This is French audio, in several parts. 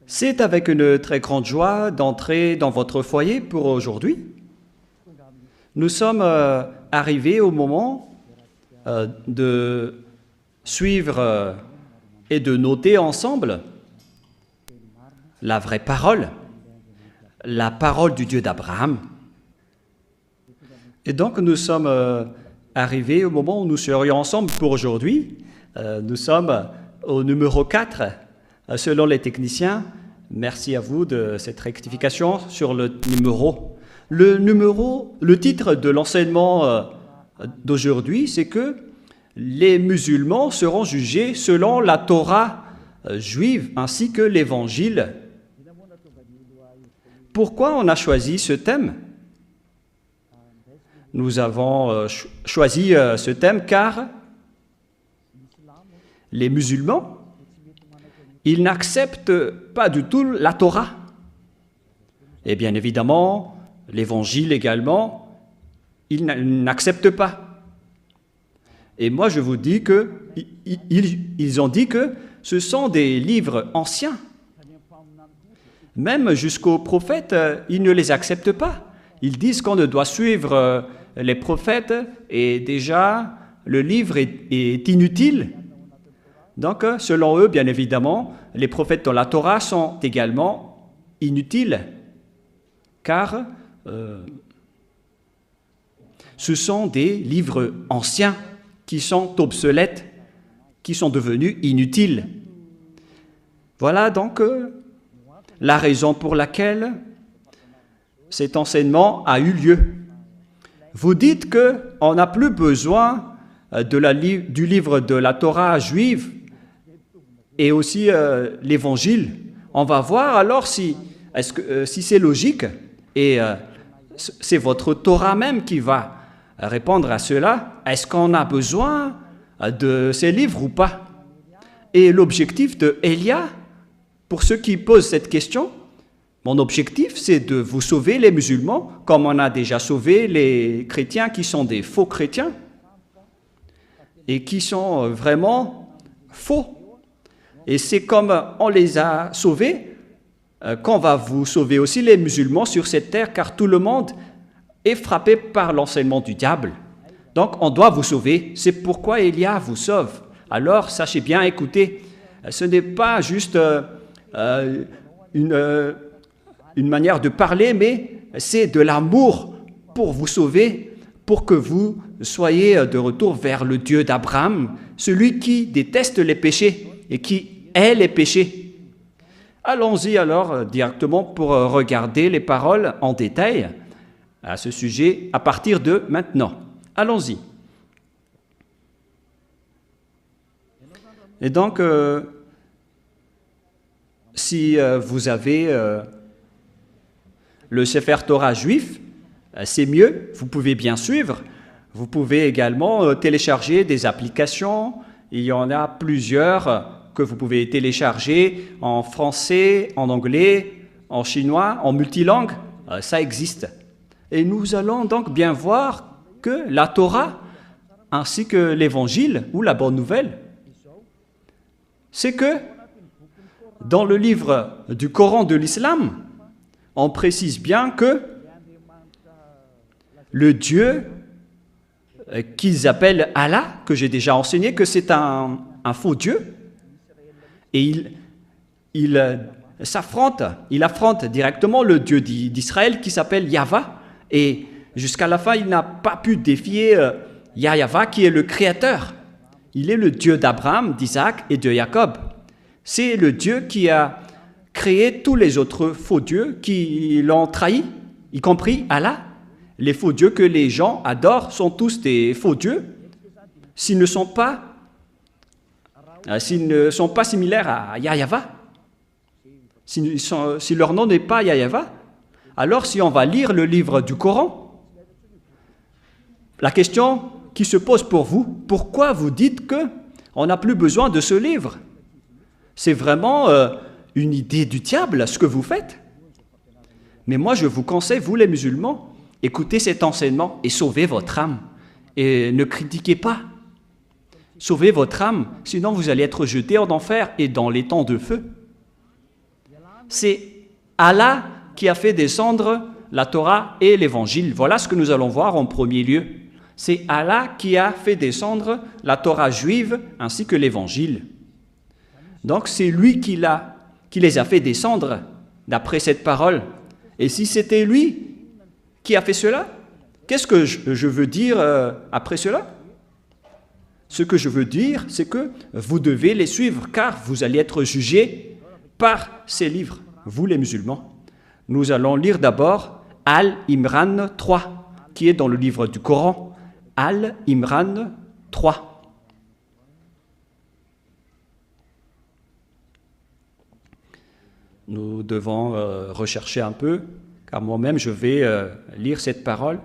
C'est avec une très grande joie d'entrer dans votre foyer pour aujourd'hui. Nous sommes arrivés au moment de suivre et de noter ensemble la vraie parole, la parole du Dieu d'Abraham. Et donc nous sommes arrivés au moment où nous serions ensemble pour aujourd'hui. Nous sommes au numéro 4, selon les techniciens. Merci à vous de cette rectification sur le numéro. Le titre de l'enseignement d'aujourd'hui, c'est que les musulmans seront jugés selon la Torah juive ainsi que l'Évangile. Pourquoi on a choisi ce thème ? Nous avons choisi ce thème car les musulmans, ils n'acceptent pas du tout la Torah. Et bien évidemment, l'Évangile également, ils n'acceptent pas. Et moi, je vous dis qu'ils ont dit que ce sont des livres anciens. Même jusqu'aux prophètes, ils ne les acceptent pas. Ils disent qu'on ne doit suivre les prophètes et déjà, le livre est inutile. Donc, selon eux, bien évidemment, les prophètes dans la Torah sont également inutiles, car ce sont des livres anciens qui sont obsolètes, qui sont devenus inutiles. Voilà donc la raison pour laquelle cet enseignement a eu lieu. Vous dites qu'on n'a plus besoin du livre de la Torah juive et aussi l'Évangile. On va voir alors si c'est logique et c'est votre Torah même qui va répondre à cela. Est-ce qu'on a besoin de ces livres ou pas? Et l'objectif de Elia, pour ceux qui posent cette question, mon objectif, c'est de vous sauver les musulmans, comme on a déjà sauvé les chrétiens qui sont des faux chrétiens et qui sont vraiment faux. Et c'est comme on les a sauvés qu'on va vous sauver aussi les musulmans sur cette terre, car tout le monde est frappé par l'enseignement du diable. Donc on doit vous sauver. C'est pourquoi Elia vous sauve. Alors sachez bien, écoutez, ce n'est pas juste une manière de parler, mais c'est de l'amour pour vous sauver, pour que vous soyez de retour vers le Dieu d'Abraham, celui qui déteste les péchés et qui hait les péchés. Allons-y alors directement pour regarder les paroles en détail à ce sujet à partir de maintenant. Allons-y. Et donc, si vous avez le Sefer Torah juif, c'est mieux, vous pouvez bien suivre. Vous pouvez également télécharger des applications. Il y en a plusieurs que vous pouvez télécharger en français, en anglais, en chinois, en multilangue. Ça existe. Et nous allons donc bien voir que la Torah, ainsi que l'Évangile ou la Bonne Nouvelle, c'est que dans le livre du Coran de l'Islam, on précise bien que le Dieu qu'ils appellent Allah, que j'ai déjà enseigné, que c'est un faux Dieu, et il affronte directement le Dieu d'Israël qui s'appelle Yahva, et jusqu'à la fin, il n'a pas pu défier Yahva qui est le Créateur. Il est le Dieu d'Abraham, d'Isaac et de Jacob. C'est le Dieu qui a créé tous les autres faux dieux qui l'ont trahi, y compris Allah. Les faux dieux que les gens adorent sont tous des faux dieux s'ils ne sont pas similaires à Yahva. Si leur nom n'est pas Yahva, alors si on va lire le livre du Coran, la question qui se pose pour vous, pourquoi vous dites qu'on n'a plus besoin de ce livre? C'est vraiment une idée du diable, ce que vous faites. Mais moi, je vous conseille, vous les musulmans, écoutez cet enseignement et sauvez votre âme. Et ne critiquez pas. Sauvez votre âme, sinon vous allez être jeté en enfer et dans les temps de feu. C'est Allah qui a fait descendre la Torah et l'Évangile. Voilà ce que nous allons voir en premier lieu. C'est Allah qui a fait descendre la Torah juive ainsi que l'Évangile. Donc c'est lui qui les a fait descendre d'après cette parole. Et si c'était lui qui a fait cela, qu'est-ce que je veux dire après cela? Ce que je veux dire, c'est que vous devez les suivre, car vous allez être jugés par ces livres, vous les musulmans. Nous allons lire d'abord Al-Imran 3, qui est dans le livre du Coran. Al-Imran 3. Nous devons rechercher un peu, car moi-même je vais lire cette parole.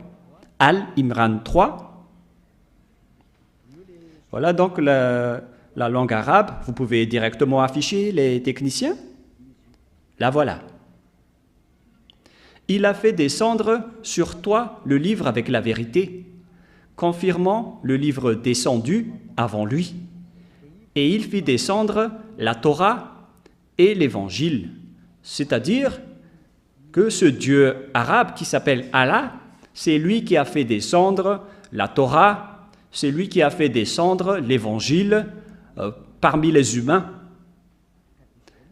Al-Imran 3. Voilà donc la langue arabe. Vous pouvez directement afficher les techniciens. La voilà. Il a fait descendre sur toi le livre avec la vérité, confirmant le livre descendu avant lui. Et il fit descendre la Torah et l'Évangile. C'est-à-dire que ce Dieu arabe qui s'appelle Allah, c'est lui qui a fait descendre la Torah, c'est lui qui a fait descendre l'Évangile parmi les humains.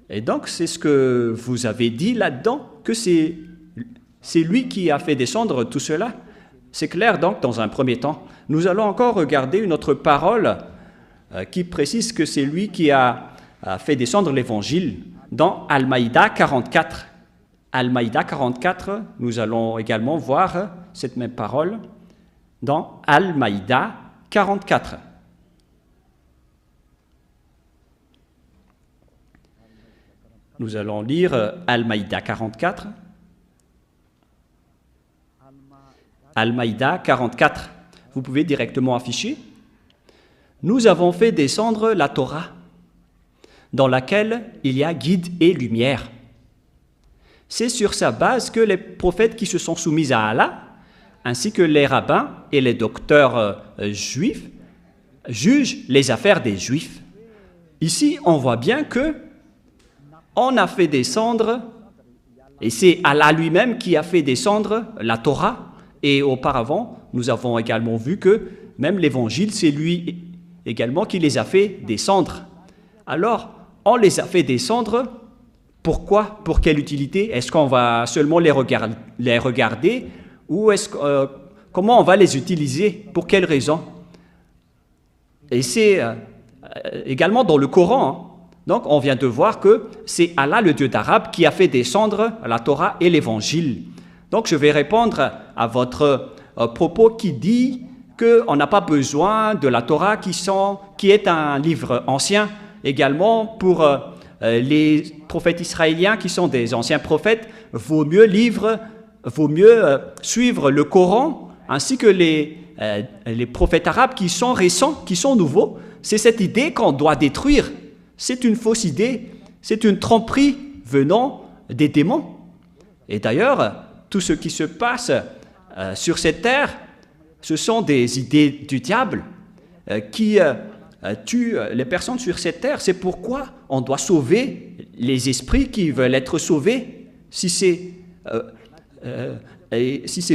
Et donc, c'est ce que vous avez dit là-dedans, que c'est lui qui a fait descendre tout cela. C'est clair donc dans un premier temps. Nous allons encore regarder une autre parole qui précise que c'est lui qui a fait descendre l'Évangile dans Al-Maïda 44. Al-Maïda 44, nous allons également voir cette même parole dans Al-Maïda 44. Nous allons lire Al-Maïda 44. Al-Maïda 44. Vous pouvez directement afficher. Nous avons fait descendre la Torah, dans laquelle il y a guide et lumière. C'est sur sa base que les prophètes qui se sont soumis à Allah, ainsi que les rabbins et les docteurs juifs, jugent les affaires des juifs. Ici, on voit bien que on a fait descendre, et c'est Allah lui-même qui a fait descendre la Torah, et auparavant, nous avons également vu que même l'Évangile, c'est lui également qui les a fait descendre. Alors, on les a fait descendre. Pourquoi? Pour quelle utilité? Est-ce qu'on va seulement les regarder ou comment on va les utiliser? Pour quelle raison? Et c'est également dans le Coran. Donc, on vient de voir que c'est Allah, le Dieu d'Arabe, qui a fait descendre la Torah et l'Évangile. Donc, je vais répondre à votre propos qui dit qu'on n'a pas besoin de la Torah qui est un livre ancien. Également, pour les prophètes israéliens qui sont des anciens prophètes, vaut mieux suivre le Coran, ainsi que les prophètes arabes qui sont récents, qui sont nouveaux. C'est cette idée qu'on doit détruire. C'est une fausse idée, c'est une tromperie venant des démons. Et d'ailleurs, tout ce qui se passe sur cette terre, ce sont des idées du diable qui tue les personnes sur cette terre. C'est pourquoi on doit sauver les esprits qui veulent être sauvés, si c'est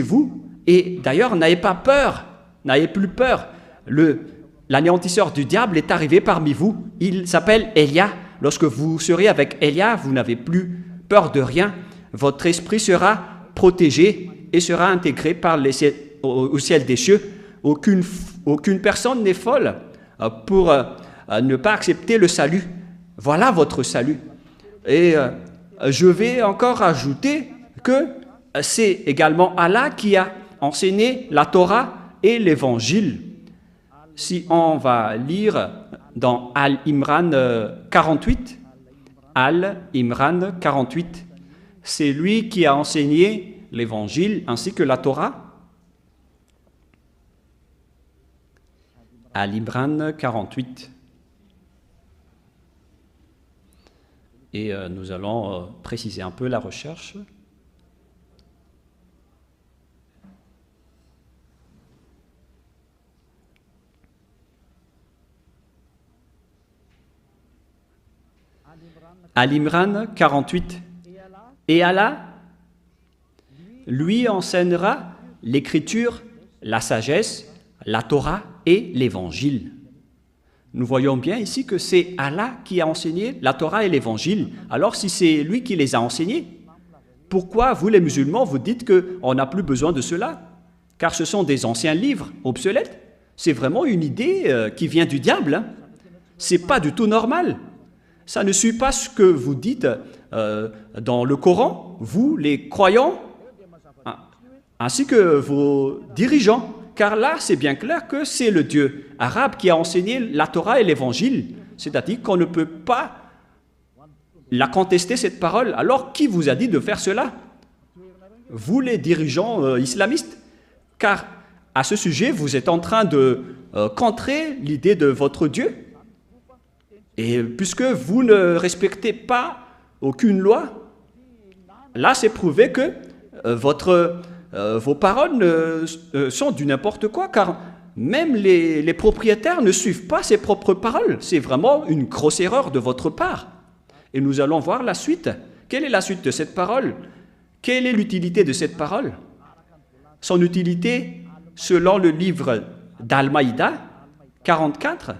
vous. Et d'ailleurs, n'ayez pas peur, n'ayez plus peur. L'anéantisseur du diable est arrivé parmi vous. Il s'appelle Elia. Lorsque vous serez avec Elia, vous n'avez plus peur de rien. Votre esprit sera protégé et sera intégré au ciel des cieux. Aucune personne n'est folle pour ne pas accepter le salut. Voilà votre salut. Et je vais encore ajouter que c'est également Allah qui a enseigné la Torah et l'Évangile. Si on va lire dans Al-Imran 48, Al-Imran 48, c'est lui qui a enseigné l'Évangile ainsi que la Torah. Al-Imran 48. Et nous allons préciser un peu la recherche. Al-Imran 48, Et Allah lui enseignera l'écriture, la sagesse, la Torah et l'évangile. Nous voyons bien ici que c'est Allah qui a enseigné la Torah et l'évangile. Alors si c'est lui qui les a enseignés, pourquoi vous les musulmans vous dites qu'on n'a plus besoin de cela? Car ce sont des anciens livres obsolètes. C'est vraiment une idée qui vient du diable. Hein. Ce n'est pas du tout normal. Ça ne suit pas ce que vous dites dans le Coran, vous les croyants, ainsi que vos dirigeants. Car là, c'est bien clair que c'est le Dieu arabe qui a enseigné la Torah et l'Évangile. C'est-à-dire qu'on ne peut pas la contester, cette parole. Alors, qui vous a dit de faire cela? Vous, les dirigeants islamistes. Car à ce sujet, vous êtes en train de contrer l'idée de votre Dieu. Et puisque vous ne respectez pas aucune loi, là, c'est prouvé que vos paroles sont du n'importe quoi, car même les propriétaires ne suivent pas ses propres paroles. C'est vraiment une grosse erreur de votre part. Et nous allons voir la suite. Quelle est la suite de cette parole? Quelle est l'utilité de cette parole? Son utilité, selon le livre d'Al-Maïda 44,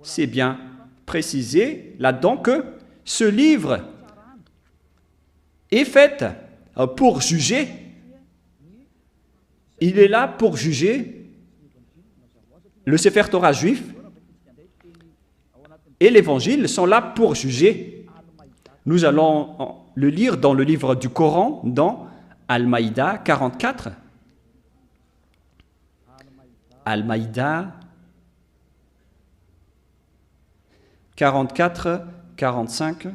c'est bien précisé là-dedans que ce livre est fait pour juger. Il est là pour juger le Sefer Torah juif et l'Évangile sont là pour juger. Nous allons le lire dans le livre du Coran, dans Al-Maïda 44. Al-Maïda 44, 45.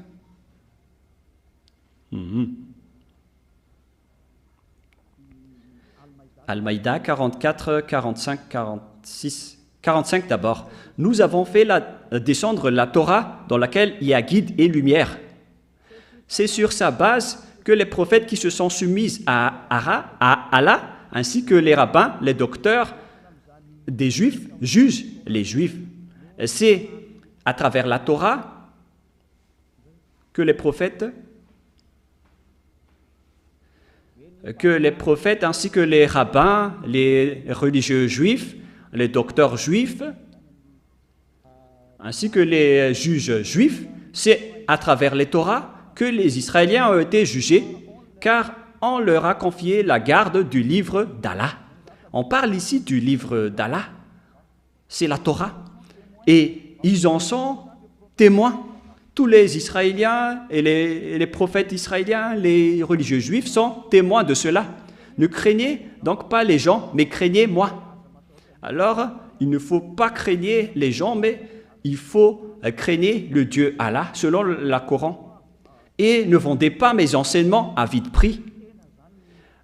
Al-Maïda 44, 45, 46. 45 d'abord. Nous avons fait descendre la Torah dans laquelle il y a guide et lumière. C'est sur sa base que les prophètes qui se sont soumis à Allah, ainsi que les rabbins, les docteurs des Juifs, jugent les Juifs. C'est à travers la Torah que les prophètes ainsi que les rabbins, les religieux juifs, les docteurs juifs, ainsi que les juges juifs, c'est à travers les Torahs que les Israéliens ont été jugés, car on leur a confié la garde du livre d'Allah. On parle ici du livre d'Allah, c'est la Torah, et ils en sont témoins. Tous les Israéliens et les prophètes israéliens, les religieux juifs sont témoins de cela. Ne craignez donc pas les gens, mais craignez moi. Alors, il ne faut pas craigner les gens, mais il faut craigner le Dieu Allah, selon le Coran. Et ne vendez pas mes enseignements à vide prix.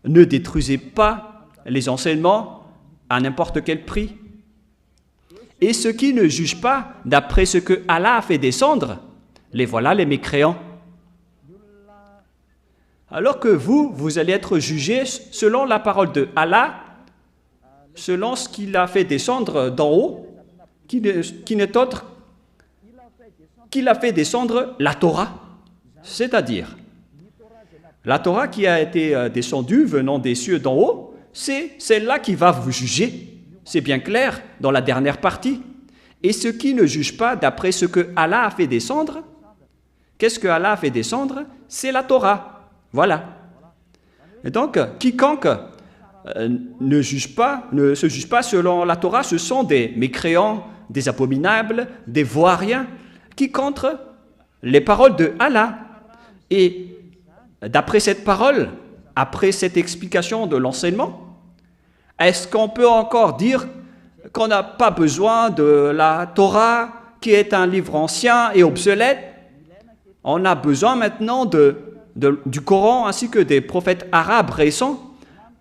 Ne détruisez pas les enseignements à n'importe quel prix. Et ceux qui ne jugent pas d'après ce que Allah a fait descendre, les voilà les mécréants. Alors que vous allez être jugés selon la parole de Allah, selon ce qu'il a fait descendre d'en haut, qui n'est autre qu'il a fait descendre la Torah. C'est-à-dire, la Torah qui a été descendue venant des cieux d'en haut, c'est celle-là qui va vous juger. C'est bien clair dans la dernière partie. Et ceux qui ne jugent pas d'après ce que Allah a fait descendre, qu'est-ce que Allah a fait descendre? C'est la Torah. Voilà. Et donc, quiconque ne se juge pas selon la Torah, ce sont des mécréants, des abominables, des voiriens, qui contre les paroles de Allah. Et d'après cette parole, après cette explication de l'enseignement, est-ce qu'on peut encore dire qu'on n'a pas besoin de la Torah, qui est un livre ancien et obsolète? On a besoin maintenant du Coran ainsi que des prophètes arabes récents,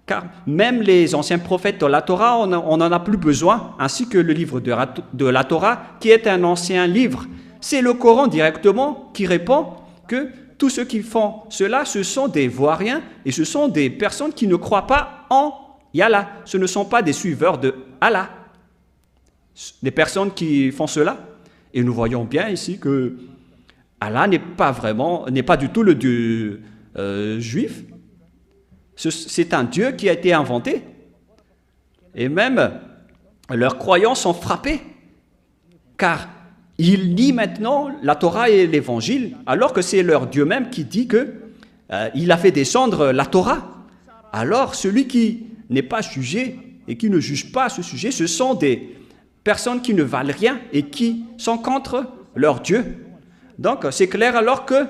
car même les anciens prophètes de la Torah, on n'en a plus besoin, ainsi que le livre de la Torah, qui est un ancien livre. C'est le Coran directement qui répond que tous ceux qui font cela, ce sont des voiriens et ce sont des personnes qui ne croient pas en Allah. Ce ne sont pas des suiveurs de Allah. Des personnes qui font cela. Et nous voyons bien ici que Allah n'est pas du tout le Dieu juif. C'est un Dieu qui a été inventé. Et même leurs croyants sont frappés, car ils nient maintenant la Torah et l'Évangile, alors que c'est leur Dieu même qui dit qu'il a fait descendre la Torah. Alors celui qui n'est pas jugé et qui ne juge pas ce sujet, ce sont des personnes qui ne valent rien et qui sont contre leur Dieu. Donc c'est clair alors que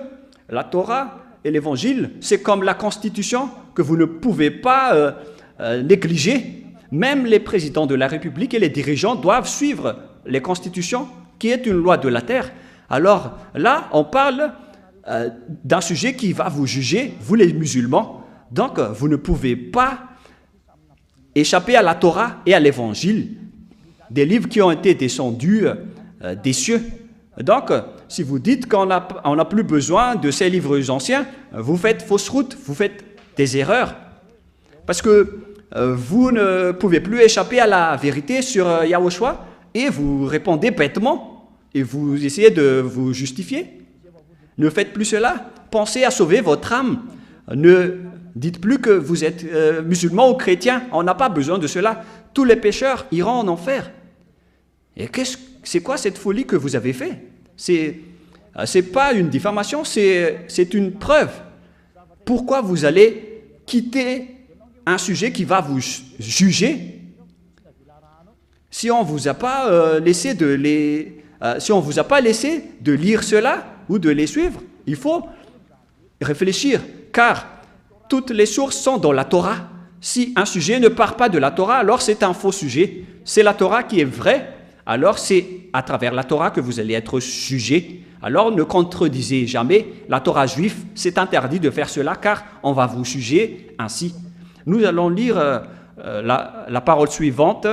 la Torah et l'Évangile, c'est comme la Constitution que vous ne pouvez pas négliger. Même les présidents de la République et les dirigeants doivent suivre les constitutions, qui est une loi de la terre. Alors là, on parle d'un sujet qui va vous juger, vous les musulmans. Donc, vous ne pouvez pas échapper à la Torah et à l'Évangile, des livres qui ont été descendus des cieux. Donc, si vous dites qu'on n'a plus besoin de ces livres anciens, vous faites fausse route, vous faites des erreurs. Parce que vous ne pouvez plus échapper à la vérité sur Yahushua et vous répondez bêtement et vous essayez de vous justifier. Ne faites plus cela. Pensez à sauver votre âme. Ne dites plus que vous êtes musulman ou chrétien. On n'a pas besoin de cela. Tous les pécheurs iront en enfer. Et c'est quoi cette folie que vous avez fait? C'est pas une diffamation, c'est une preuve. Pourquoi vous allez quitter un sujet qui va vous juger si on vous a pas laissé si on vous a pas laissé de lire cela ou de les suivre? Il faut réfléchir, car toutes les sources sont dans la Torah. Si un sujet ne part pas de la Torah, alors c'est un faux sujet. C'est la Torah qui est vraie, alors c'est à travers la Torah que vous allez être jugé. Alors ne contredisez jamais la Torah juive. C'est interdit de faire cela, car on va vous juger ainsi. Nous allons lire la parole suivante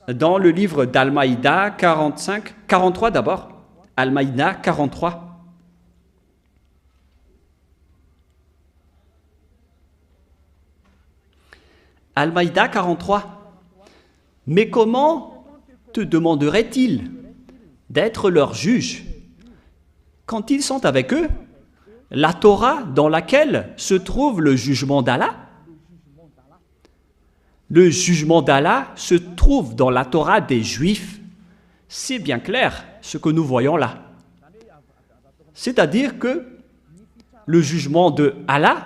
dans le livre d'Al-Maïda 43 d'abord. Al-Maïda 43. Al-Maïda 43. Mais comment te demanderait-il d'être leur juge quand ils sont avec eux? La Torah dans laquelle se trouve le jugement d'Allah. Le jugement d'Allah se trouve dans la Torah des Juifs. C'est bien clair ce que nous voyons là. C'est-à-dire que le jugement de Allah,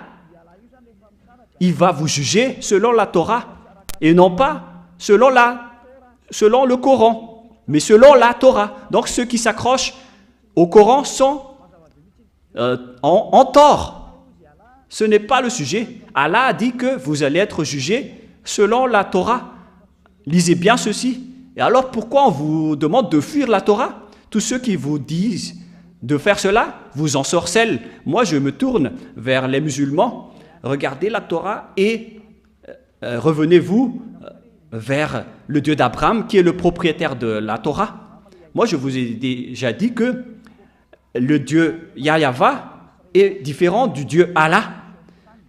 il va vous juger selon la Torah et non pas selon le Coran, mais selon la Torah. Donc ceux qui s'accrochent au Coran sont en tort. Ce n'est pas le sujet. Allah a dit que vous allez être jugés selon la Torah. Lisez bien ceci. Et alors pourquoi on vous demande de fuir la Torah? Tous ceux qui vous disent de faire cela vous ensorcellent. Moi je me tourne vers les musulmans. Regardez la Torah et revenez-vous vers le Dieu d'Abraham qui est le propriétaire de la Torah. Moi je vous ai déjà dit que le Dieu Yahva est différent du Dieu Allah,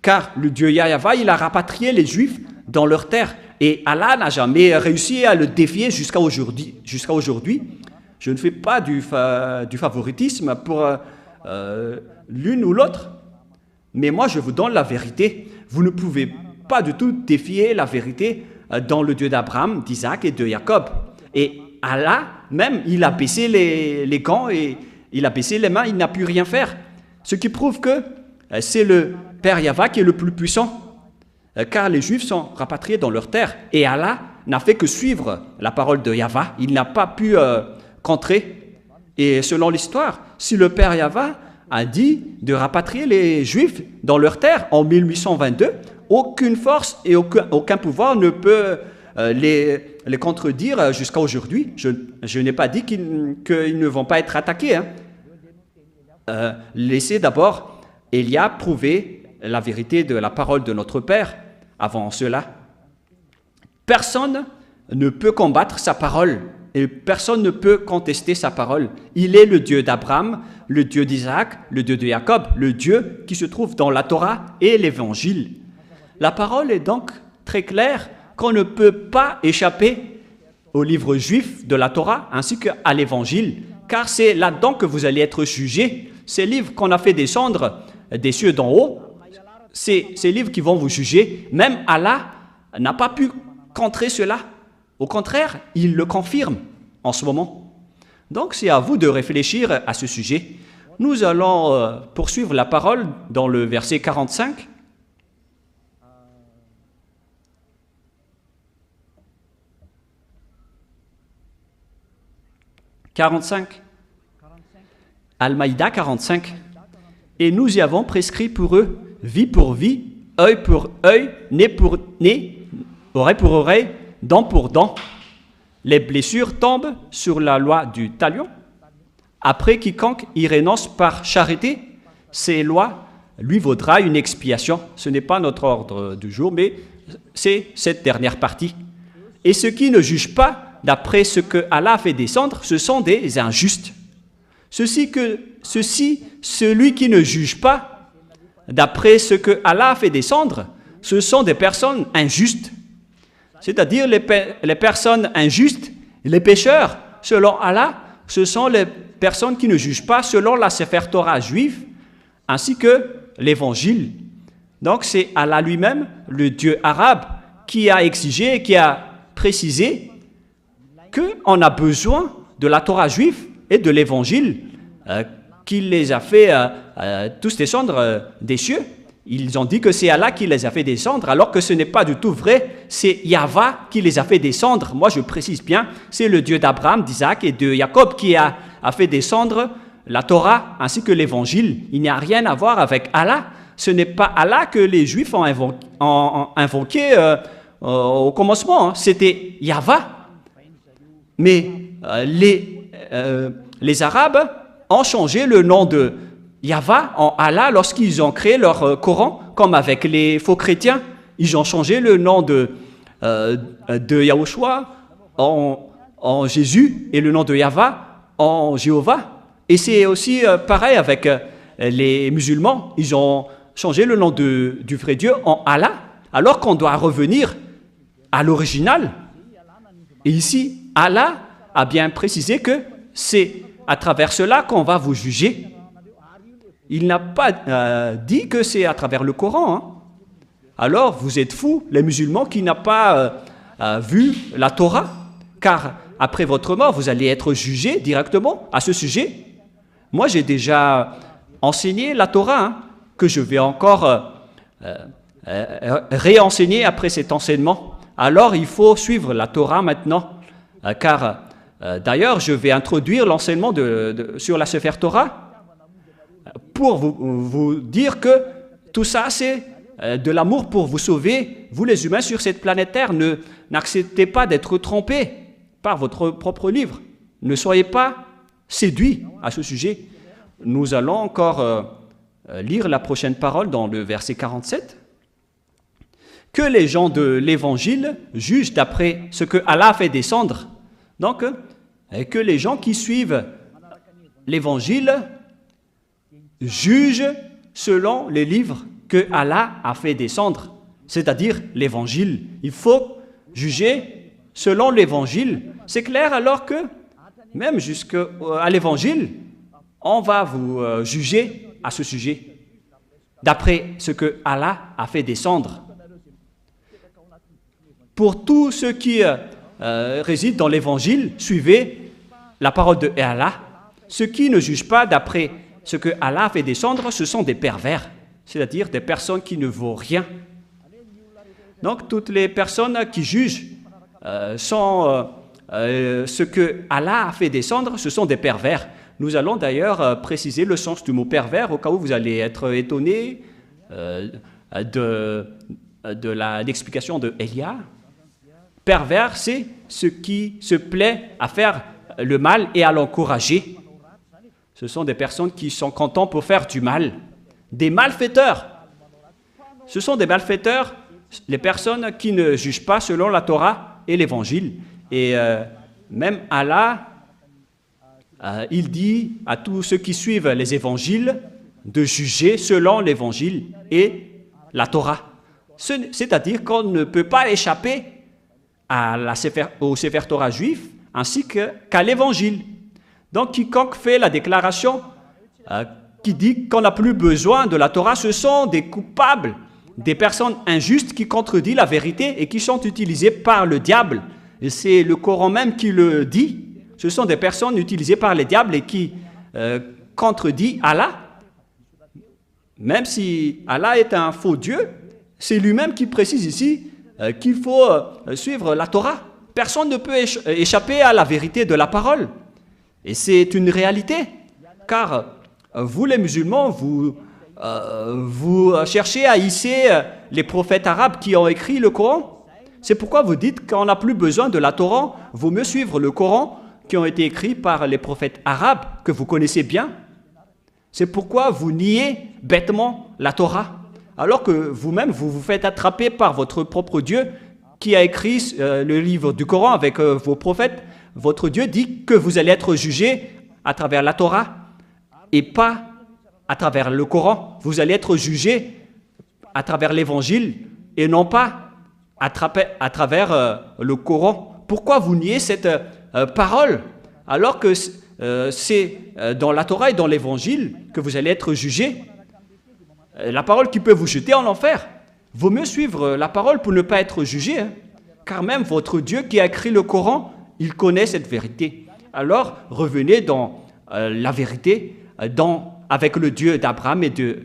car le Dieu Yahva, il a rapatrié les Juifs dans leur terre, et Allah n'a jamais réussi à le défier jusqu'à aujourd'hui. Je ne fais pas du favoritisme pour l'une ou l'autre, mais moi je vous donne la vérité. Vous ne pouvez pas du tout défier la vérité dans le Dieu d'Abraham, d'Isaac et de Jacob. Et Allah, même, il a baissé les gants et il a baissé les mains, il n'a pu rien faire. Ce qui prouve que c'est le Père Yahva qui est le plus puissant, car les Juifs sont rapatriés dans leur terre. Et Allah n'a fait que suivre la parole de Yahva. Il n'a pas pu contrer. Et selon l'histoire, si le Père Yahva a dit de rapatrier les Juifs dans leur terre en 1822, aucune force et aucun pouvoir ne peut les contredire jusqu'à aujourd'hui. Je n'ai pas dit qu'ils ne vont pas être attaqués. Laissez d'abord Élia prouver la vérité de la parole de notre Père avant cela. Personne ne peut combattre sa parole et personne ne peut contester sa parole. Il est le Dieu d'Abraham, le Dieu d'Isaac, le Dieu de Jacob, le Dieu qui se trouve dans la Torah et l'Évangile. La parole est donc très claire qu'on ne peut pas échapper au livre juif de la Torah ainsi qu'à l'Évangile, car c'est là-dedans que vous allez être jugés. Ces livres qu'on a fait descendre des cieux d'en haut, c'est ces livres qui vont vous juger. Même Allah n'a pas pu contrer cela. Au contraire, il le confirme en ce moment. Donc, c'est à vous de réfléchir à ce sujet. Nous allons poursuivre la parole dans le verset 45. Al-Maïda 45. Et nous y avons prescrit pour eux vie pour vie, œil pour œil, nez pour nez, oreille pour oreille, dent pour dent. Les blessures tombent sur la loi du talion. Après, quiconque y renonce par charité, ces lois lui vaudra une expiation. Ce n'est pas notre ordre du jour, mais c'est cette dernière partie. Et ceux qui ne jugent pas d'après ce que Allah a fait descendre, ce sont des injustes. Celui qui ne juge pas d'après ce que Allah a fait descendre, ce sont des personnes injustes. C'est-à-dire les personnes injustes, les pécheurs, selon Allah, ce sont les personnes qui ne jugent pas selon la Sefer Torah juive, ainsi que l'Évangile. Donc c'est Allah lui-même, le Dieu arabe, qui a exigé et qui a précisé qu'on a besoin de la Torah juive et de l'Évangile qui les a fait tous descendre des cieux. Ils ont dit que c'est Allah qui les a fait descendre, alors que ce n'est pas du tout vrai. C'est Yahva qui les a fait descendre. Moi, je précise bien, c'est le Dieu d'Abraham, d'Isaac et de Jacob qui a fait descendre la Torah ainsi que l'Évangile. Il n'y a rien à voir avec Allah. Ce n'est pas Allah que les Juifs ont invoqué au commencement. Hein. C'était Yahva. Mais les Arabes ont changé le nom de Yahva en Allah lorsqu'ils ont créé leur Coran, comme avec les faux chrétiens. Ils ont changé le nom de Yahushua en Jésus et le nom de Yahva en Jéhovah. Et c'est aussi pareil avec les musulmans. Ils ont changé le nom du vrai Dieu en Allah, alors qu'on doit revenir à l'original. Et ici, Allah a bien précisé que c'est à travers cela qu'on va vous juger. Il n'a pas dit que c'est à travers le Coran. Hein. Alors, vous êtes fous, les musulmans, qui n'ont pas vu la Torah, car après votre mort, vous allez être jugés directement à ce sujet. Moi, j'ai déjà enseigné la Torah, hein, que je vais encore réenseigner après cet enseignement. Alors, il faut suivre la Torah maintenant, car d'ailleurs, je vais introduire l'enseignement sur la Sefer Torah pour vous dire que tout ça, c'est de l'amour pour vous sauver, vous les humains sur cette planète Terre. N'acceptez pas d'être trompés par votre propre livre. Ne soyez pas séduits à ce sujet. Nous allons encore lire la prochaine parole dans le verset 47. Que les gens de l'Évangile jugent d'après ce que Allah a fait descendre. Donc, que les gens qui suivent l'Évangile jugent selon les livres que Allah a fait descendre, c'est-à-dire l'Évangile. Il faut juger selon l'Évangile. C'est clair alors que, même jusqu'à l'Évangile, on va vous juger à ce sujet, d'après ce que Allah a fait descendre. Pour tous ceux qui résident dans l'Évangile, suivez la parole de Allah. Ceux qui ne jugent pas d'après ce que Allah a fait descendre, ce sont des pervers, c'est-à-dire des personnes qui ne vaut rien. Donc, toutes les personnes qui jugent ce que Allah a fait descendre, ce sont des pervers. Nous allons d'ailleurs préciser le sens du mot pervers, au cas où vous allez être étonnés de l'explication de Elia. Pervers, c'est ce qui se plaît à faire le mal et à l'encourager. Ce sont des personnes qui sont contents pour faire du mal. Des malfaiteurs. Ce sont des malfaiteurs, les personnes qui ne jugent pas selon la Torah et l'Évangile. Et même Allah, il dit à tous ceux qui suivent les Évangiles de juger selon l'Évangile et la Torah. C'est-à-dire qu'on ne peut pas échapper au Sefer Torah juif ainsi qu'à l'Évangile. Donc, quiconque fait la déclaration qui dit qu'on n'a plus besoin de la Torah, ce sont des coupables, des personnes injustes qui contredisent la vérité et qui sont utilisées par le diable. Et c'est le Coran même qui le dit. Ce sont des personnes utilisées par le diable et qui contredisent Allah. Même si Allah est un faux Dieu, c'est lui-même qui précise ici qu'il faut suivre la Torah. Personne ne peut échapper à la vérité de la parole. Et c'est une réalité, car vous les musulmans, vous cherchez à hisser les prophètes arabes qui ont écrit le Coran. C'est pourquoi vous dites qu'on n'a plus besoin de la Torah, vaut mieux suivre le Coran qui ont été écrits par les prophètes arabes que vous connaissez bien. C'est pourquoi vous niez bêtement la Torah, alors que vous-même, vous vous faites attraper par votre propre Dieu qui a écrit le livre du Coran avec vos prophètes. Votre Dieu dit que vous allez être jugés à travers la Torah et pas à travers le Coran. Vous allez être jugés à travers l'Évangile et non pas à travers le Coran. Pourquoi vous niez cette parole alors que c'est dans la Torah et dans l'Évangile que vous allez être jugés? La parole qui peut vous jeter en enfer. Vaut mieux suivre la parole pour ne pas être jugé, hein, car même votre Dieu qui a écrit le Coran, il connaît cette vérité. Alors, revenez dans la vérité, avec le Dieu d'Abraham et de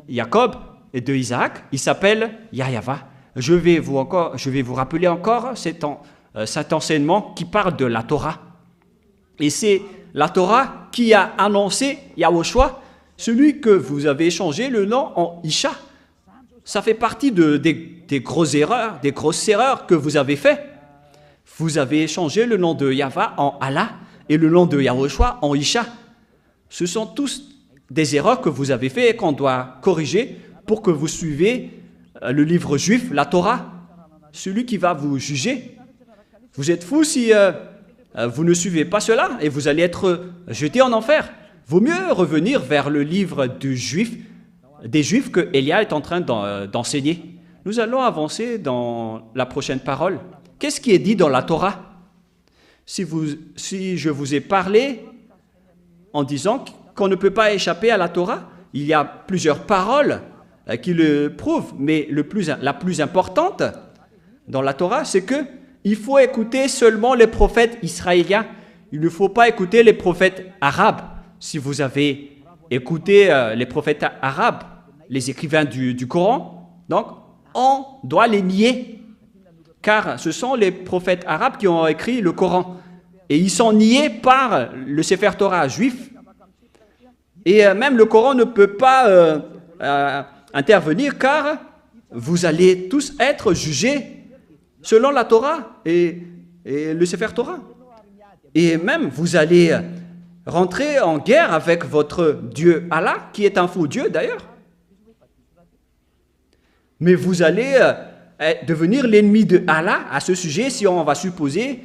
Jacob et de Isaac. Il s'appelle Yahweh. Je vais vous rappeler encore cet enseignement qui parle de la Torah. Et c'est la Torah qui a annoncé Yahushua, celui que vous avez changé le nom en Isha. Ça fait partie des grosses erreurs que vous avez fait. Vous avez changé le nom de Yahweh en Allah et le nom de Yahushua en Isha. Ce sont tous des erreurs que vous avez fait et qu'on doit corriger pour que vous suivez le livre juif, la Torah, celui qui va vous juger. Vous êtes fous si vous ne suivez pas cela et vous allez être jetés en enfer. Vaut mieux revenir vers le livre des Juifs que Elia est en train d'enseigner. Nous allons avancer dans la prochaine parole. Qu'est-ce qui est dit dans la Torah? Si je vous ai parlé en disant qu'on ne peut pas échapper à la Torah, il y a plusieurs paroles qui le prouvent, mais la plus importante dans la Torah, c'est qu'il faut écouter seulement les prophètes israéliens. Il ne faut pas écouter les prophètes arabes. Si vous avez écouté les prophètes arabes, les écrivains du Coran, donc on doit les nier, car ce sont les prophètes arabes qui ont écrit le Coran, et ils sont niés par le Sefer Torah juif, et même le Coran ne peut pas intervenir, car vous allez tous être jugés selon la Torah et le Sefer Torah, et même vous allez rentrer en guerre avec votre Dieu Allah, qui est un faux Dieu d'ailleurs. Mais vous allez devenir l'ennemi de Allah à ce sujet si on va supposer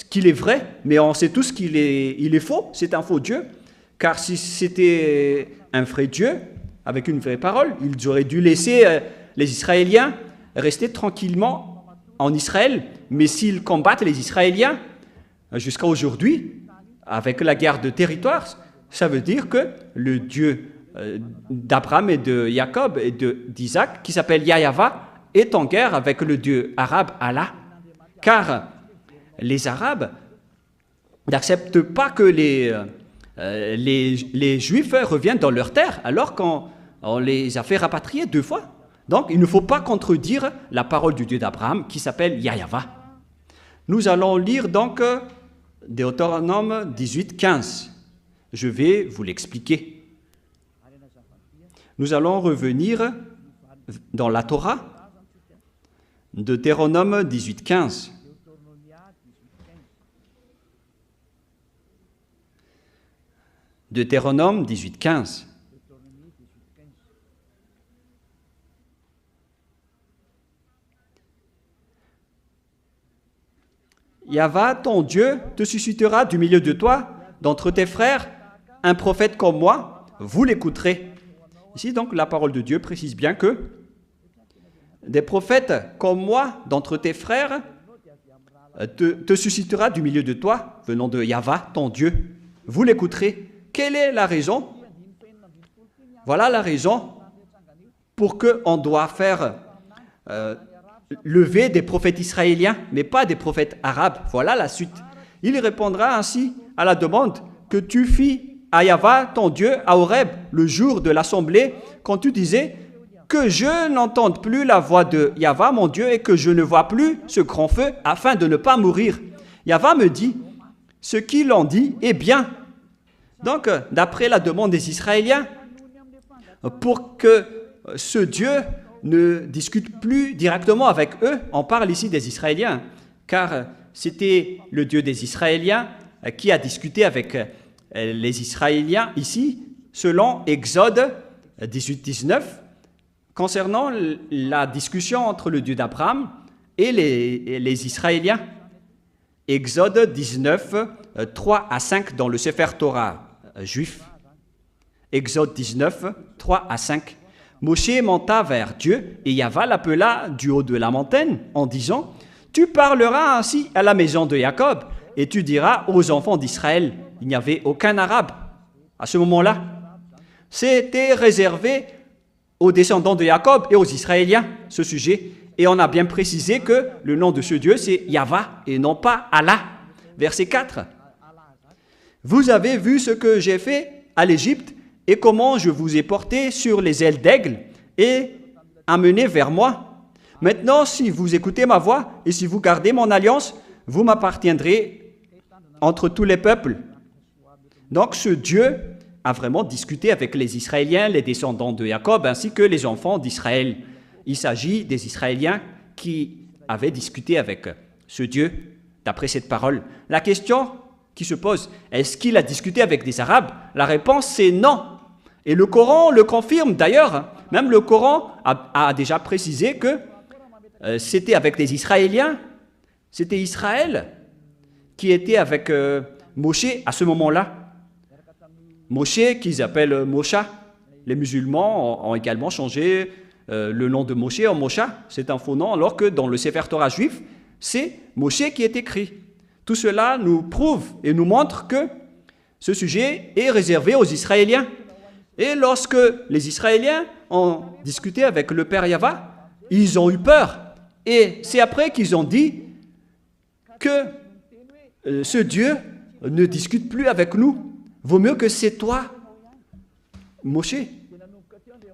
qu'il est vrai, mais on sait tous qu'il est faux, c'est un faux Dieu. Car si c'était un vrai Dieu, avec une vraie parole, ils auraient dû laisser les Israéliens rester tranquillement en Israël. Mais s'ils combattent les Israéliens jusqu'à aujourd'hui, avec la guerre de territoire, ça veut dire que le Dieu d'Abraham et de Jacob et d'Isaac, qui s'appelle Yahweh, est en guerre avec le Dieu arabe Allah. Car les Arabes n'acceptent pas que les Juifs reviennent dans leur terre, alors qu'on les a fait rapatrier 2 fois. Donc, il ne faut pas contredire la parole du Dieu d'Abraham, qui s'appelle Yahweh. Nous allons lire donc Deutéronome 18, 15. Je vais vous l'expliquer. Nous allons revenir dans la Torah, Deutéronome 18, 15. Deutéronome 18, 15. Yahweh, ton Dieu, te suscitera du milieu de toi, d'entre tes frères, un prophète comme moi, vous l'écouterez. Ici, donc, la parole de Dieu précise bien que des prophètes comme moi, d'entre tes frères, te suscitera du milieu de toi, venant de Yahweh, ton Dieu. Vous l'écouterez. Quelle est la raison? Voilà la raison pour qu'on doit faire lever des prophètes israéliens, mais pas des prophètes arabes. Voilà la suite. Il répondra ainsi à la demande que tu fis à Yahva, ton Dieu, à Horeb, le jour de l'assemblée, quand tu disais que je n'entende plus la voix de Yahva, mon Dieu, et que je ne vois plus ce grand feu, afin de ne pas mourir. Yahva me dit, ce qu'il en dit est bien. Donc, d'après la demande des Israéliens, pour que ce Dieu ne discute plus directement avec eux, on parle ici des Israéliens, car c'était le Dieu des Israéliens qui a discuté avec les Israéliens ici, selon Exode 18-19, concernant la discussion entre le Dieu d'Abraham et les Israéliens. Exode 19, 3 à 5 dans le Sefer Torah juif. Exode 19, 3 à 5. Moshe monta vers Dieu et Yahva l'appela du haut de la montagne en disant « Tu parleras ainsi à la maison de Jacob et tu diras aux enfants d'Israël. » Il n'y avait aucun arabe à ce moment-là. C'était réservé aux descendants de Jacob et aux Israéliens, ce sujet. Et on a bien précisé que le nom de ce Dieu, c'est Yahva et non pas Allah. Verset 4. Vous avez vu ce que j'ai fait à l'Égypte et comment je vous ai porté sur les ailes d'aigle et amené vers moi. Maintenant, si vous écoutez ma voix et si vous gardez mon alliance, vous m'appartiendrez entre tous les peuples. Donc ce Dieu a vraiment discuté avec les Israéliens, les descendants de Jacob, ainsi que les enfants d'Israël. Il s'agit des Israéliens qui avaient discuté avec ce Dieu, d'après cette parole. La question qui se pose, est-ce qu'il a discuté avec des Arabes? La réponse, c'est non. Et le Coran le confirme d'ailleurs. Même le Coran a déjà précisé que c'était avec des Israéliens. C'était Israël qui était avec Moshe à ce moment-là. Moshe, qu'ils appellent Mosha. Les musulmans ont également changé le nom de Moshe en Mosha. C'est un faux nom, alors que dans le Sefer Torah juif, c'est Moshe qui est écrit. Tout cela nous prouve et nous montre que ce sujet est réservé aux Israéliens. Et lorsque les Israéliens ont discuté avec le Père Yahva, ils ont eu peur. Et c'est après qu'ils ont dit que ce Dieu ne discute plus avec nous. Vaut mieux que c'est toi, Moshe.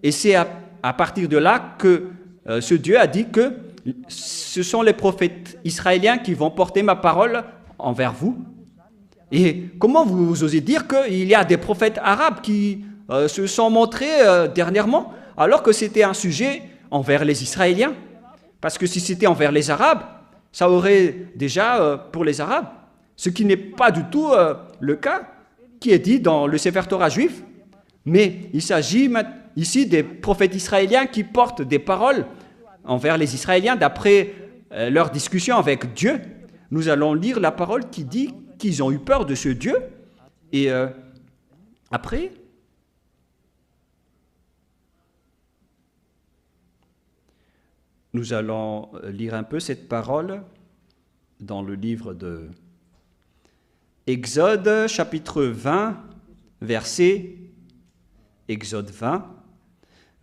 Et c'est à partir de là que ce Dieu a dit que ce sont les prophètes israéliens qui vont porter ma parole envers vous. Et comment vous osez dire qu'il y a des prophètes arabes qui se sont montrés dernièrement, alors que c'était un sujet envers les Israéliens? Parce que si c'était envers les Arabes, ça aurait déjà pour les Arabes, ce qui n'est pas du tout le cas qui est dit dans le Sefer Torah juif. Mais il s'agit ici des prophètes israéliens qui portent des paroles envers les Israéliens d'après leur discussion avec Dieu. Nous allons lire la parole qui dit qu'ils ont eu peur de ce Dieu. Et après, nous allons lire un peu cette parole dans le livre de Exode, chapitre 20, verset, Exode 20,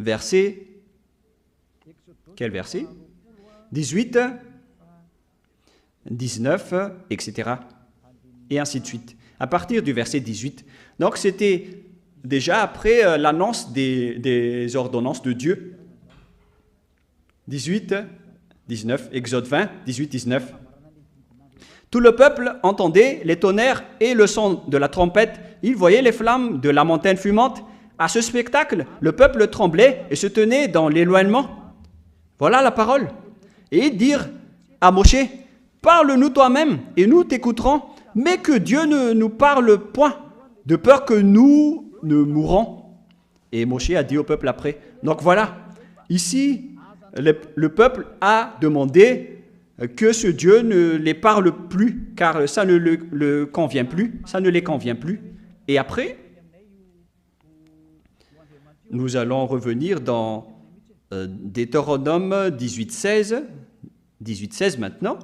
verset, quel verset? 18, 19, etc. Et ainsi de suite. À partir du verset 18. Donc c'était déjà après l'annonce des ordonnances de Dieu. 18, 19, Exode 20, 18, 19. Tout le peuple entendait les tonnerres et le son de la trompette. Il voyait les flammes de la montagne fumante. À ce spectacle, le peuple tremblait et se tenait dans l'éloignement. Voilà la parole. Et ils dirent à Moshe, « Parle-nous toi-même et nous t'écouterons, mais que Dieu ne nous parle point, de peur que nous ne mourons. » Et Moshe a dit au peuple après. Donc voilà, ici, le peuple a demandé que ce Dieu ne les parle plus, car ça ne le convient plus, ça ne les convient plus. Et après, nous allons revenir dans Deutéronome 18:16, 18:16 maintenant.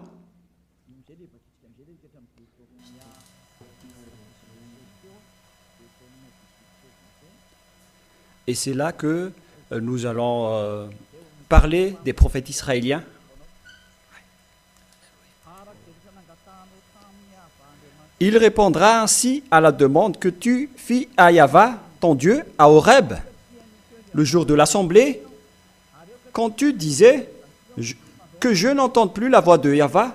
Et c'est là que nous allons parler des prophètes israéliens. Il répondra ainsi à la demande que tu fis à Yahva, ton Dieu, à Horeb, le jour de l'assemblée, quand tu disais que je n'entende plus la voix de Yahva,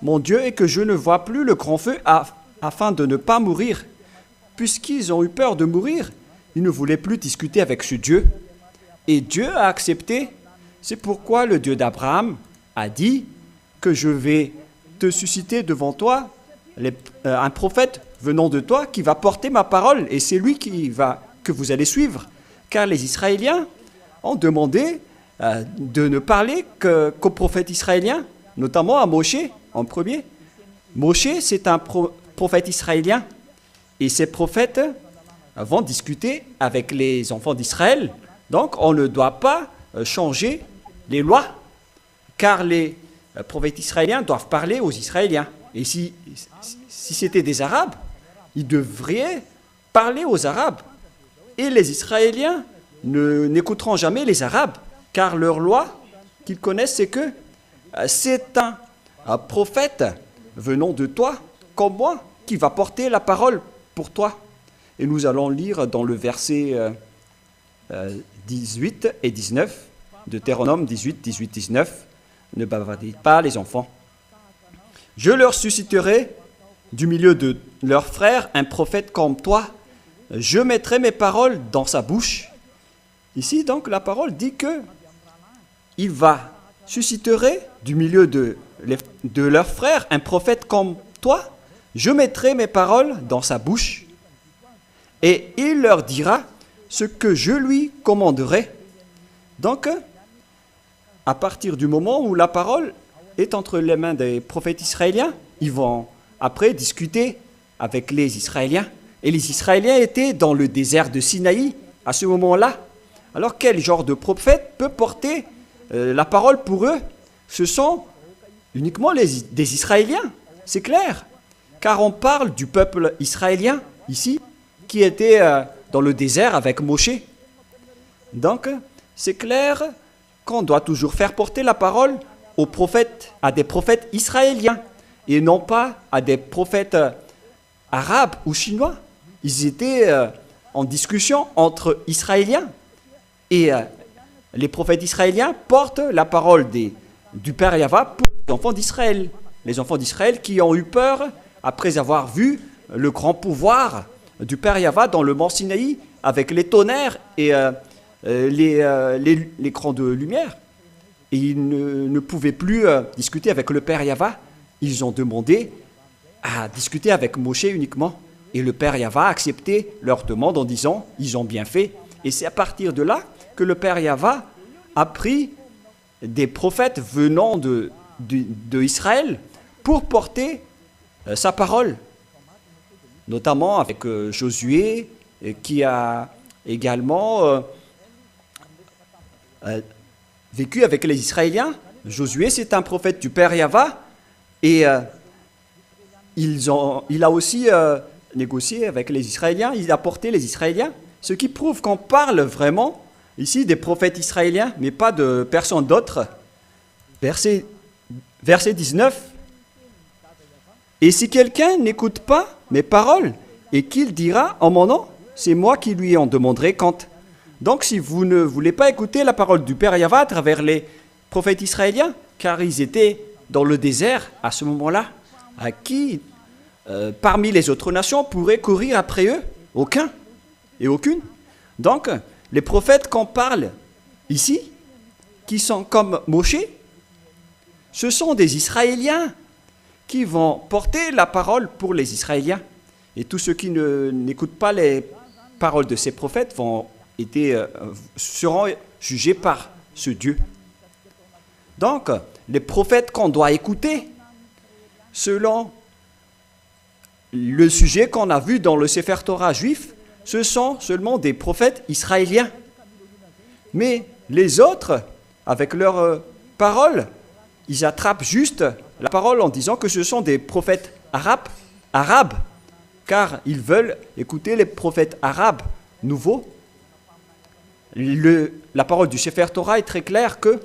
mon Dieu, et que je ne vois plus le grand feu afin de ne pas mourir. Puisqu'ils ont eu peur de mourir, ils ne voulaient plus discuter avec ce Dieu. Et Dieu a accepté. C'est pourquoi le Dieu d'Abraham a dit que je vais te susciter devant toi un prophète venant de toi qui va porter ma parole, et c'est lui que vous allez suivre. Car les Israéliens ont demandé de ne parler qu'aux prophètes israéliens, notamment à Moshe en premier. Moshe, c'est un prophète israélien, et ces prophètes vont discuter avec les enfants d'Israël. Donc on ne doit pas changer les lois, car les prophètes israéliens doivent parler aux Israéliens. Et si c'était des Arabes, ils devraient parler aux Arabes. Et les Israéliens n'écouteront jamais les Arabes, car leur loi qu'ils connaissent, c'est que c'est un prophète venant de toi, comme moi, qui va porter la parole pour toi. Et nous allons lire dans le verset 18 et 19, Deutéronome 18, 18, 19, « Ne bavardez pas les enfants. Je leur susciterai du milieu de leurs frères un prophète comme toi. Je mettrai mes paroles dans sa bouche. » Ici, donc, la parole dit que il va susciterait du milieu de leurs frères un prophète comme toi. Je mettrai mes paroles dans sa bouche et il leur dira ce que je lui commanderai. Donc, à partir du moment où la parole est entre les mains des prophètes israéliens, ils vont après discuter avec les Israéliens. Et les Israéliens étaient dans le désert de Sinaï à ce moment-là. Alors quel genre de prophète peut porter la parole pour eux? Ce sont uniquement des Israéliens, c'est clair. Car on parle du peuple israélien ici, qui était dans le désert avec Moshe. Donc, c'est clair qu'on doit toujours faire porter la parole aux prophètes, à des prophètes israéliens, et non pas à des prophètes arabes ou chinois. Ils étaient en discussion entre Israéliens. Et les prophètes israéliens portent la parole du Père Yahva pour les enfants d'Israël. Les enfants d'Israël qui ont eu peur après avoir vu le grand pouvoir du Père Yahva dans le mont Sinaï avec les tonnerres et les crans de lumière. Et ils ne pouvaient plus discuter avec le Père Yahva. Ils ont demandé à discuter avec Moshe uniquement. Et le Père Yahva a accepté leur demande en disant « Ils ont bien fait ». Et c'est à partir de là que le Père Yahva a pris des prophètes venant de Israël pour porter sa parole. Notamment avec Josué, qui a également vécu avec les Israéliens. Josué, c'est un prophète du Père Yahva, et il a aussi négocié avec les Israéliens, il a porté les Israéliens, ce qui prouve qu'on parle vraiment ici des prophètes israéliens, mais pas de personne d'autre. Verset 19. « Et si quelqu'un n'écoute pas mes paroles, et qu'il dira en mon nom, c'est moi qui lui en demanderai compte. » Donc si vous ne voulez pas écouter la parole du Père Yahva à travers les prophètes israéliens, car ils étaient dans le désert à ce moment-là, à qui, parmi les autres nations, pourrait courir après eux? Aucun et aucune. Donc, les prophètes qu'on parle ici, qui sont comme Moshe, ce sont des Israéliens qui vont porter la parole pour les Israéliens. Et tous ceux qui n'écoutent pas les paroles de ces prophètes seront jugés par ce Dieu. Donc, les prophètes qu'on doit écouter, selon le sujet qu'on a vu dans le Sefer Torah juif, ce sont seulement des prophètes israéliens. Mais les autres, avec leurs paroles, ils attrapent juste la parole en disant que ce sont des prophètes arabes, car ils veulent écouter les prophètes arabes nouveaux. La parole du Sefer Torah est très claire que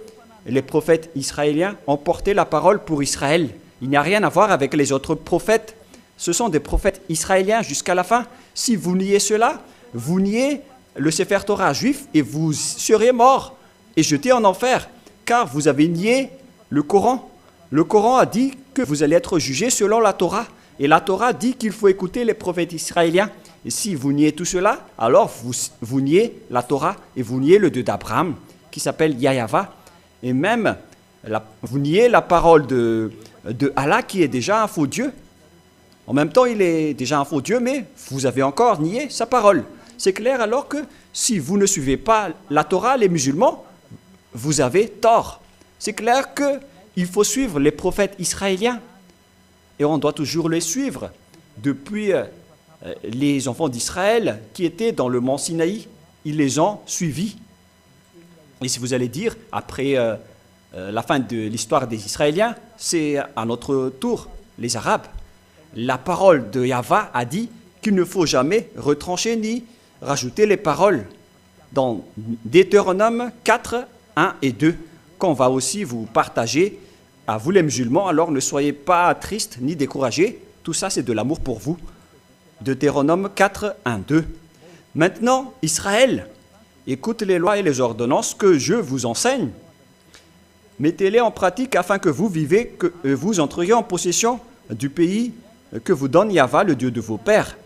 les prophètes israéliens ont porté la parole pour Israël. Il n'y a rien à voir avec les autres prophètes. Ce sont des prophètes israéliens jusqu'à la fin. Si vous niez cela, vous niez le Sefer Torah juif et vous serez morts et jetés en enfer, car vous avez nié le Coran. Le Coran a dit que vous allez être jugés selon la Torah. Et la Torah dit qu'il faut écouter les prophètes israéliens. Et si vous niez tout cela, alors vous niez la Torah et vous niez le Dieu d'Abraham, qui s'appelle Yahava. Et même, vous niez la parole de Allah, qui est déjà un faux Dieu. En même temps, il est déjà un faux Dieu, mais vous avez encore nié sa parole. C'est clair alors que si vous ne suivez pas la Torah, les musulmans, vous avez tort. C'est clair qu'il faut suivre les prophètes israéliens. Et on doit toujours les suivre. Depuis les enfants d'Israël qui étaient dans le mont Sinaï, ils les ont suivis. Et si vous allez dire, après la fin de l'histoire des Israéliens, c'est à notre tour, les Arabes. La parole de Yahva a dit qu'il ne faut jamais retrancher ni rajouter les paroles dans Deutéronome 4, 1 et 2, qu'on va aussi vous partager à vous les musulmans. Alors ne soyez pas tristes ni découragés, tout ça c'est de l'amour pour vous. Deutéronome 4, 1, 2. Maintenant, Israël, écoute les lois et les ordonnances que je vous enseigne. Mettez-les en pratique afin que vous vivez, que vous entriez en possession du pays que vous donne Yahva, le Dieu de vos pères.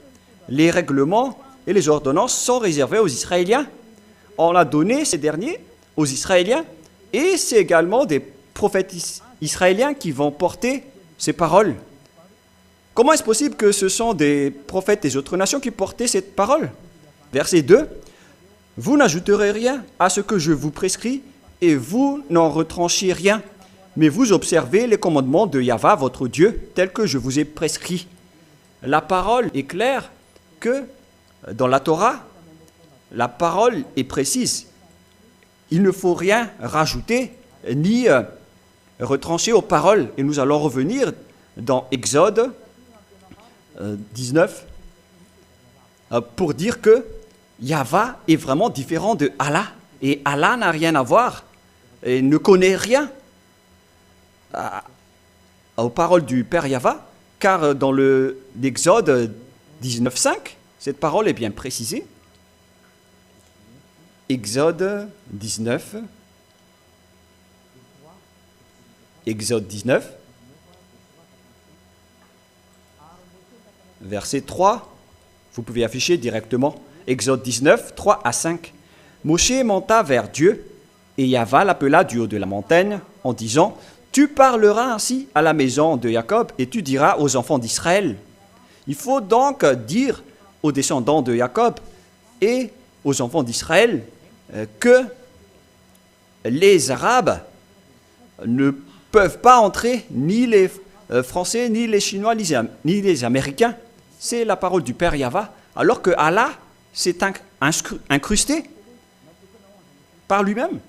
Les règlements et les ordonnances sont réservés aux Israéliens. On a donné ces derniers aux Israéliens et c'est également des prophètes israéliens qui vont porter ces paroles. Comment est-ce possible que ce sont des prophètes des autres nations qui portaient cette parole? Verset 2. Vous n'ajouterez rien à ce que je vous prescris et vous n'en retranchez rien, mais vous observez les commandements de Yahva, votre Dieu, tels que je vous ai prescrits. La parole est claire que dans la Torah, la parole est précise. Il ne faut rien rajouter ni retrancher aux paroles. Et nous allons revenir dans Exode 19 pour dire que Yahva est vraiment différent de Allah. Et Allah n'a rien à voir et ne connaît rien aux paroles du Père Yahva, car dans l'Exode 19.5, cette parole est bien précisée. Exode 19, verset 3, vous pouvez afficher directement, Exode 19, 3 à 5. Moshe monta vers Dieu, et Yahva l'appela du haut de la montagne, en disant, « Tu parleras ainsi à la maison de Jacob, et tu diras aux enfants d'Israël. » Il faut donc dire aux descendants de Jacob et aux enfants d'Israël que les Arabes ne peuvent pas entrer, ni les Français, ni les Chinois, ni les Américains. C'est la parole du Père Yahva, alors que Allah s'est incrusté par lui-même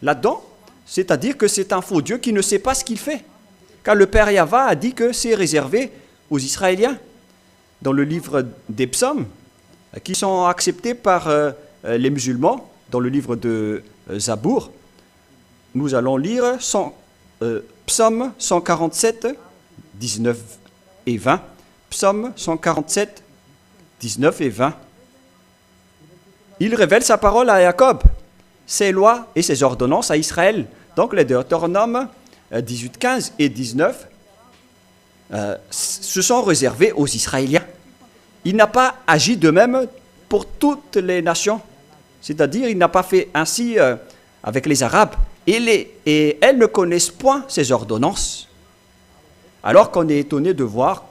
là-dedans, c'est-à-dire que c'est un faux Dieu qui ne sait pas ce qu'il fait. Car le Père Yahva a dit que c'est réservé aux Israéliens. Dans le livre des psaumes, qui sont acceptés par les musulmans, dans le livre de Zabour, nous allons lire psaume 147, 19 et 20. Psaume 147, 19 et 20. Il révèle sa parole à Jacob, ses lois et ses ordonnances à Israël. Donc les Deutéronomes 18, 15 et 19 se sont réservés aux Israéliens. Il n'a pas agi de même pour toutes les nations. C'est-à-dire, il n'a pas fait ainsi avec les Arabes. Et elles ne connaissent point ces ordonnances. Alors qu'on est étonné de voir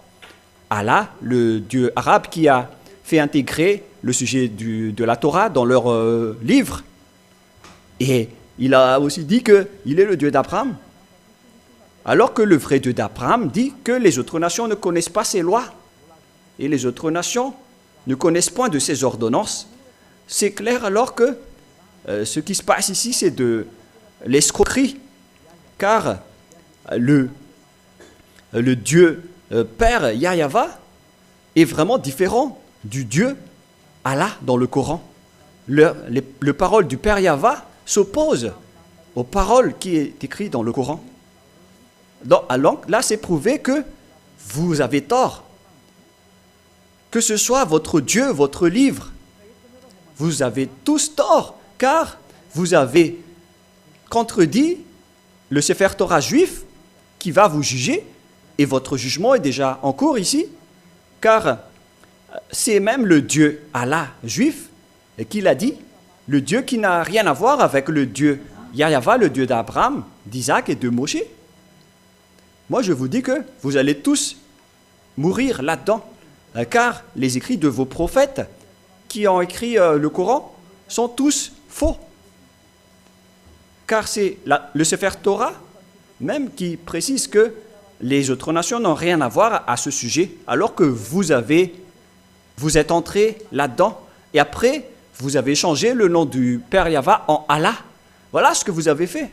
Allah, le Dieu arabe, qui a fait intégrer le sujet de la Torah dans leur livre. Et il a aussi dit qu'il est le Dieu d'Abraham. Alors que le vrai Dieu d'Abraham dit que les autres nations ne connaissent pas ses lois. Et les autres nations ne connaissent point de ses ordonnances. C'est clair alors que ce qui se passe ici, c'est de l'escroquerie. Car le Dieu Père Yahva est vraiment différent du Dieu Allah dans le Coran. le parole du Père Yahva s'oppose aux paroles qui est écrites dans le Coran. Alors là, c'est prouvé que vous avez tort. Que ce soit votre Dieu, votre livre, vous avez tous tort, car vous avez contredit le Sefer Torah juif qui va vous juger, et votre jugement est déjà en cours ici, car c'est même le Dieu Allah juif qui l'a dit, le Dieu qui n'a rien à voir avec le Dieu Yahva, le Dieu d'Abraham, d'Isaac et de Moshe. Moi, je vous dis que vous allez tous mourir là-dedans, car les écrits de vos prophètes qui ont écrit le Coran sont tous faux. Car c'est le Sefer Torah même qui précise que les autres nations n'ont rien à voir à ce sujet, alors que vous êtes entrés là-dedans, et après, vous avez changé le nom du Père Yahva en Allah. Voilà ce que vous avez fait.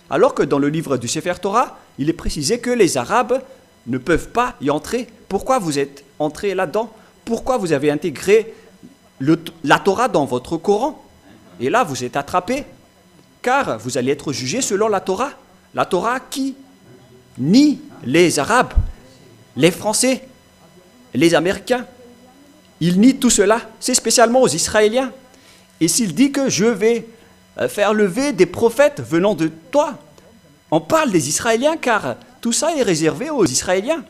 Alors que dans le livre du Sefer Torah, il est précisé que les Arabes ne peuvent pas y entrer. Pourquoi vous êtes entrés là-dedans? Pourquoi vous avez intégré la Torah dans votre Coran? Et là, vous êtes attrapés, car vous allez être jugés selon la Torah. La Torah qui nie les Arabes, les Français, les Américains. Il nie tout cela. C'est spécialement aux Israéliens. Et s'il dit que je vais faire lever des prophètes venant de toi, on parle des Israéliens, car tout ça est réservé aux Israéliens.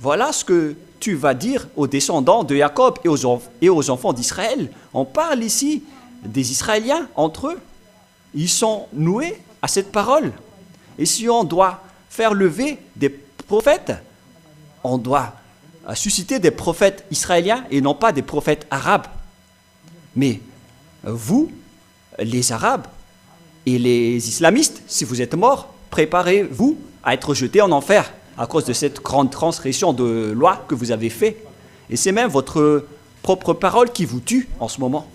Voilà ce que tu vas dire aux descendants de Jacob et aux enfants d'Israël. On parle ici des Israéliens entre eux. Ils sont noués à cette parole. Et si on doit faire lever des prophètes, on doit susciter des prophètes israéliens et non pas des prophètes arabes. Mais vous, les Arabes et les islamistes, si vous êtes morts, préparez-vous à être jetés en enfer à cause de cette grande transgression de loi que vous avez fait. Et c'est même votre propre parole qui vous tue en ce moment.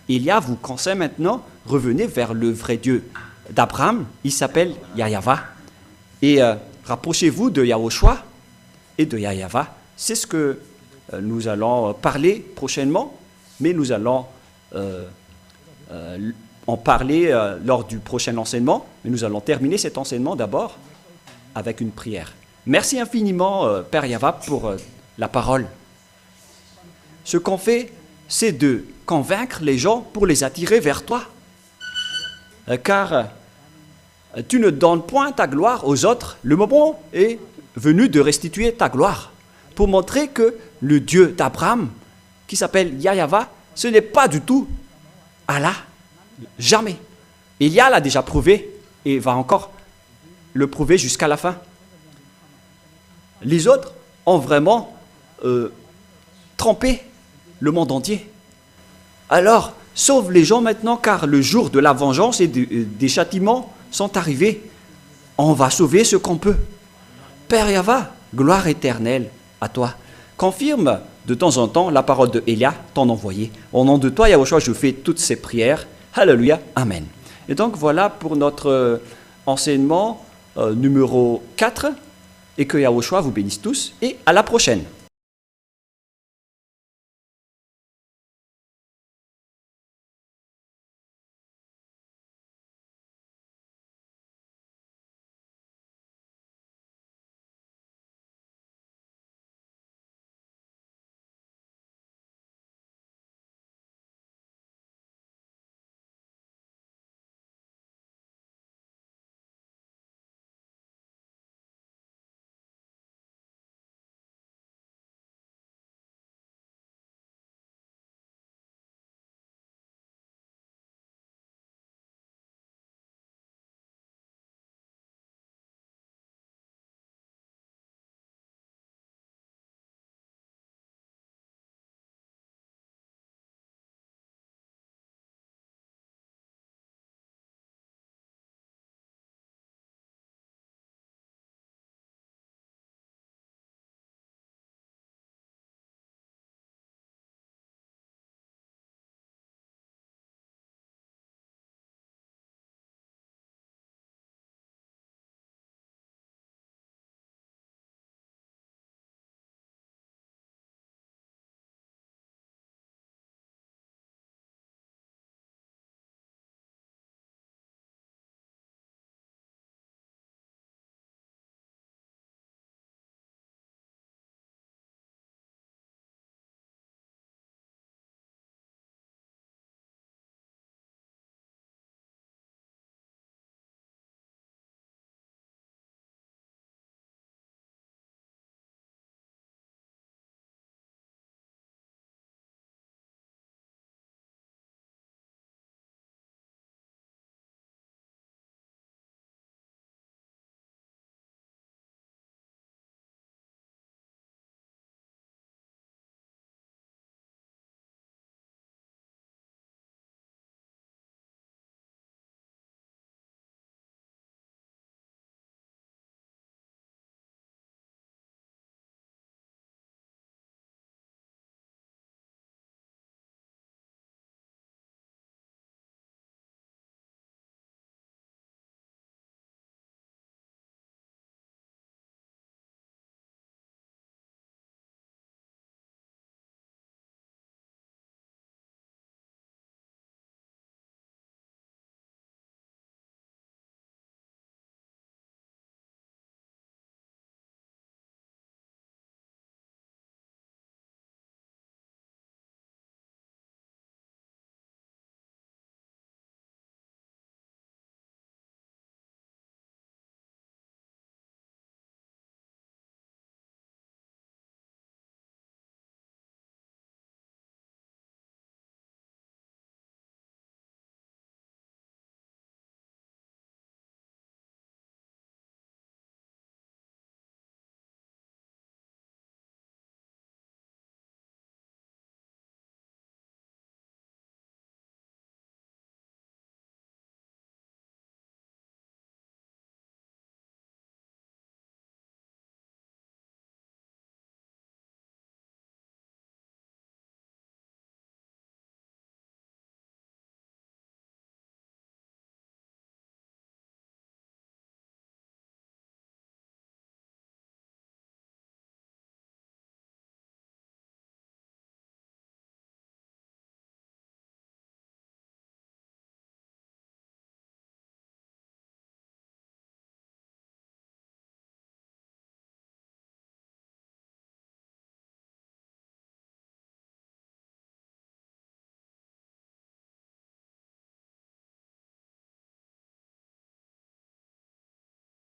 Élia vous conseille maintenant, revenez vers le vrai Dieu d'Abraham, il s'appelle Yahva. Et rapprochez-vous de Yahushua et de Yahva. C'est ce que nous allons parler prochainement, mais nous allons en parler lors du prochain enseignement. Mais nous allons terminer cet enseignement d'abord avec une prière. Merci infiniment, Père Yahva, pour la parole. Ce qu'on fait, c'est de convaincre les gens pour les attirer vers toi. Car tu ne donnes point ta gloire aux autres. Le moment est venu de restituer ta gloire pour montrer que le Dieu d'Abraham, qui s'appelle Yahva, ce n'est pas du tout Allah. Jamais. Élia l'a déjà prouvé et va encore le prouver jusqu'à la fin. Les autres ont vraiment trompé le monde entier. Alors, sauve les gens maintenant, car le jour de la vengeance et des châtiments sont arrivés. On va sauver ce qu'on peut. Père Yahva, gloire éternelle à toi. Confirme de temps en temps la parole de Élia, ton envoyé. Au nom de toi, Yahushua, je fais toutes ces prières. Alléluia, Amen. Et donc voilà pour notre enseignement numéro 4. Et que Yahushua vous bénisse tous. Et à la prochaine.